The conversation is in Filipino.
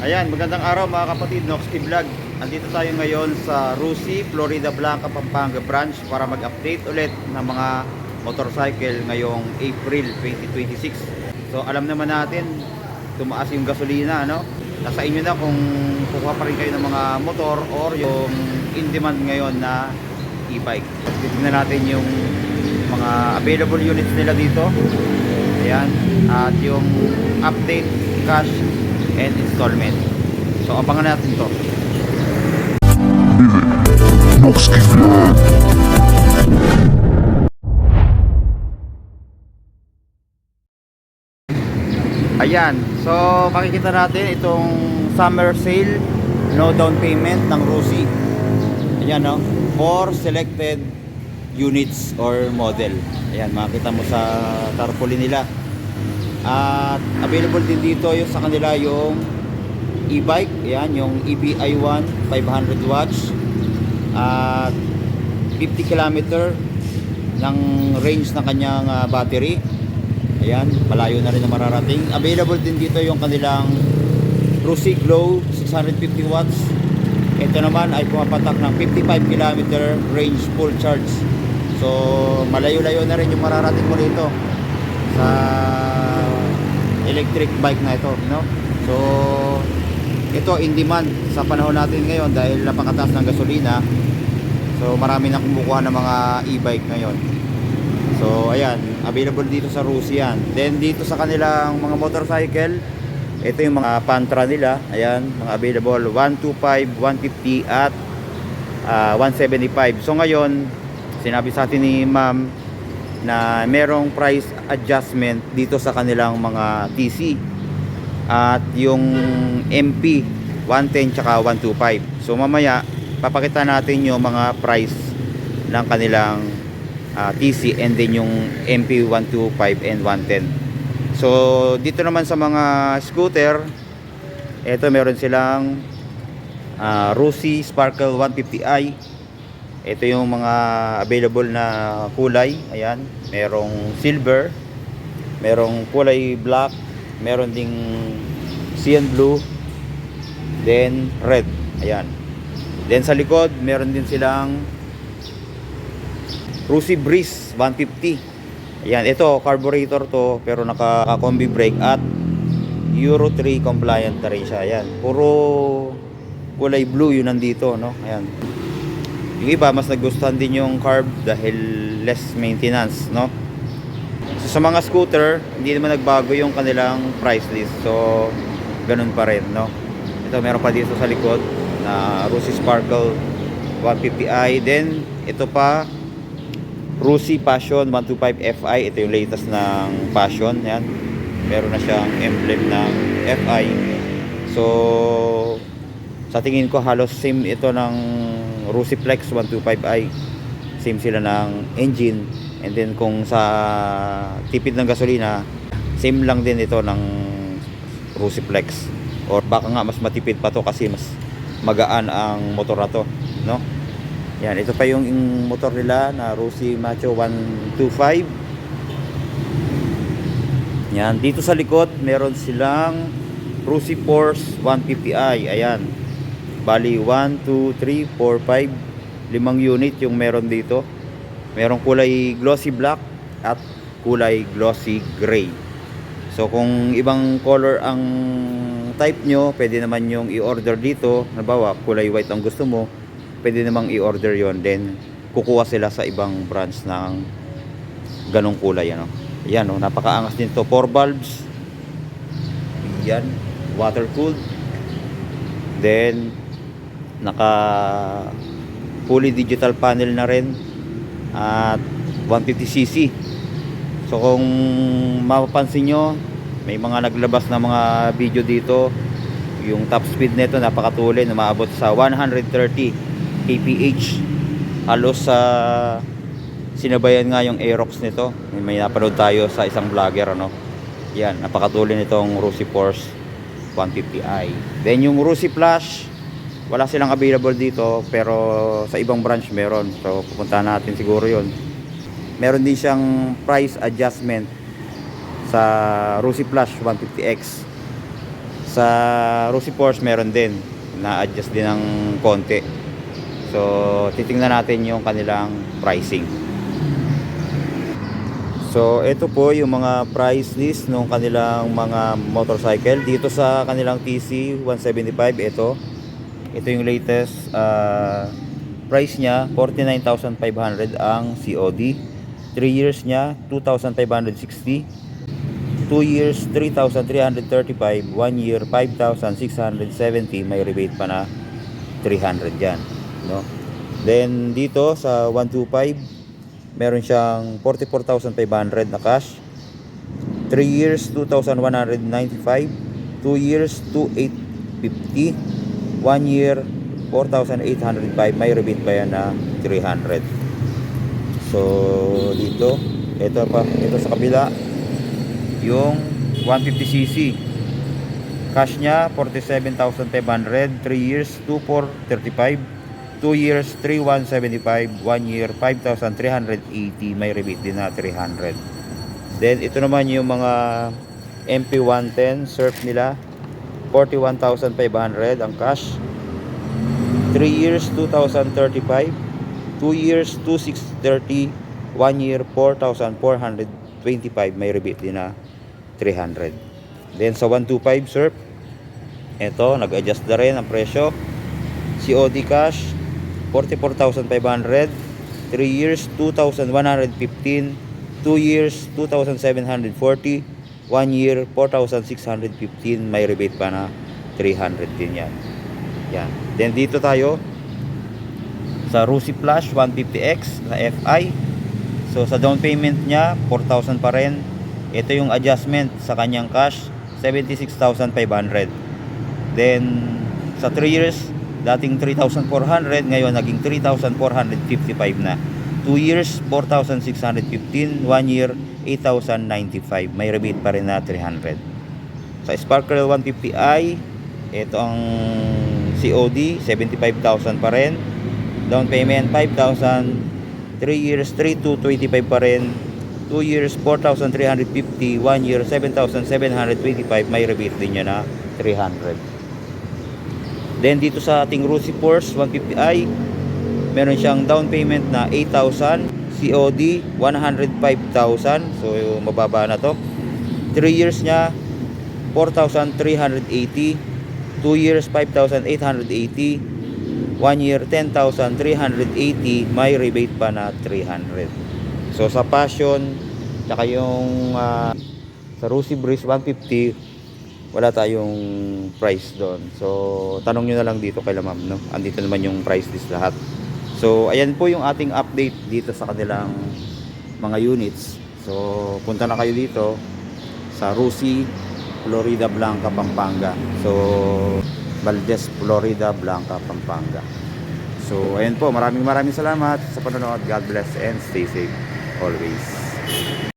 Ayan, magandang araw mga kapatid, Noxty Vlog. Andito tayo ngayon sa Rusi, Florida Blanca, Pampanga branch para mag-update ulit ng mga motorcycle ngayong April 2026. So alam naman natin, tumaas yung gasolina, no? Nasa inyo na kung kukuha pa rin kayo ng mga motor or yung in demand ngayon na e-bike. Titignan natin yung mga available units nila dito. Ayan, at yung update, cash and installment. So abangan natin to. Ayan, so makikita natin itong summer sale, no down payment ng Rusi. Ayan, no, for selected units or model. Ayan, makikita mo sa tarpaulin nila. At available din dito yung sa kanila yung e-bike. Ayan, yung EBI1 500 watts at 50 km ng range ng kanyang battery. Ayan, malayo na rin na mararating. Available din dito yung kanilang Rusi Glow 650 watts. Ito naman ay pumapatak ng 55 km range full charge. So malayo-layo na rin yung mararating mo rito sa electric bike na ito, no? So ito in demand sa panahon natin ngayon dahil napakataas ng gasolina. So marami nang kumukuha ng mga e-bike ngayon. So ayan, available dito sa Rusi yan. Then dito sa kanilang mga motorcycle, ito yung mga Pantra nila. Ayan, mga available 125, 150 at 175. So ngayon, sinabi sa atin ni ma'am na merong price adjustment dito sa kanilang mga TC at yung MP 110 tsaka 125. So mamaya papakita natin yung mga price ng kanilang TC and then yung MP 125 and 110. So dito naman sa mga scooter, ito meron silang Rusi Sparkle 150i. Ito yung mga available na kulay. Ayan, merong silver, merong kulay black, meron ding cyan blue, then red. Ayan. Then sa likod, meron din silang Rusi Breeze 150. Ayan, ito carburetor to pero naka-combi brake at Euro 3 compliant na rin siya. Ayan, puro kulay blue yun nandito, no? Ayan. Yung iba mas nagustuhan din yung carb dahil less maintenance, no? So, sa mga scooter, hindi naman nagbago yung kanilang price list. So ganun pa rin, no? Ito meron pa dito sa likod na Rusi Sparkle 150i. Then ito pa Rusi Passion 125 Fi. Ito yung latest ng Passion. Yan, meron na siyang emblem ng Fi. So sa tingin ko halos same ito ng Rusi Flex 125i. Same sila ng engine. And then kung sa tipid ng gasolina, same lang din ito ng Rusi Flex. Or baka nga mas matipid pa to kasi mas magaan ang motor na to, no? Yan, ito pa yung motor nila na Rusi Macho 125. Yan, dito sa likod meron silang Rusi Force 150i. Ayan, bali 1, 2, 3, 4, 5 5 unit yung meron dito. Merong kulay glossy black at kulay glossy gray. So kung ibang color ang type nyo, pwede naman yung i-order dito. Halimbawa kulay white ang gusto mo, pwede namang i-order yon. Then kukuha sila sa ibang branch ng ganong kulay, ano. Ayan, oh, napakaangas din to. 4 bulbs. Yan, water cooled. Then naka fully digital panel na rin at 150cc. So kung mapapansin nyo, may mga naglabas na mga video dito. Yung top speed nito napakatuloy, umaabot sa 130 kph. Halos sa sinabayan nga yung Aerox nito. May napanood tayo sa isang vlogger, ano. Yan, napakatuloy nitong Rusi Force 150i. Then yung Rusi Flash, wala silang available dito pero sa ibang branch meron. So pupuntahan natin siguro yon. Meron din siyang price adjustment sa Rusi Flash 150X. Sa Rusi Porsche meron din, na-adjust din ng konti. So titingnan natin yung kanilang pricing. So ito po yung mga price list ng kanilang mga motorcycle dito sa kanilang TC 175. Ito yung latest price niya, 49,500 ang COD. 3 years niya 2,560, 2 years 3,335, 1 year 5,670, may rebate pa na 300 yan, no? Then dito sa 125 meron siyang 44,500 na cash, 3 years 2,195, 2 years 2,850, 1 year 4,805, may rebate pa yan na 300. So dito, ito sa kabila yung 150cc, cash niya 47,500, 3 years 2,435, 2 years 3,175, 1 year 5,380, may rebate din na 300. Then ito naman yung mga MP110 surf nila, 41,500 ang cash, 3 years 2,035, 2 years 2,630, 1 year 4,425, may rebate din na 300. Then sa 125 surf, ito nag-adjust na rin ang presyo. COD cash 44,500, 3 years 2,115, 2 years 2,740, 1 year 4,615, may rebate pa na 300 din yan. Yan. Then dito tayo sa Rusi Flash 150X na FI. So sa down payment niya 4,000 pa rin. Ito yung adjustment sa kanyang cash, 76,500. Then sa 3 years, dating 3,400, ngayon naging 3,455 na. 2 years 4,615, 1 year 8,095, may rebate pa rin na 300. Sa Sparkle 150i, ito ang COD 75,000 pa rin, down payment 5,000, 3 years 3,225 pa rin, 2 years 4,350, 1 year 7,725, may rebate din niya na 300. Then dito sa ating Rusi Porsche 150i, meron siyang down payment na 8,000, COD 105,000, so mababa na to. 3 years niya 4,380, 2 years 5,880, 1 year 10,380, may rebate pa na 300. So sa Passion tsaka yung sa Rusi Breeze 150, wala tayong price doon. So tanong nyo na lang dito kay ma'am, no? Andito naman yung price list lahat. So ayan po yung ating update dito sa kanilang mga units. So punta na kayo dito sa Rusi, Florida Blanca, Pampanga. So Valdez, Florida Blanca, Pampanga. So ayan po, maraming salamat sa panonood. God bless and stay safe always.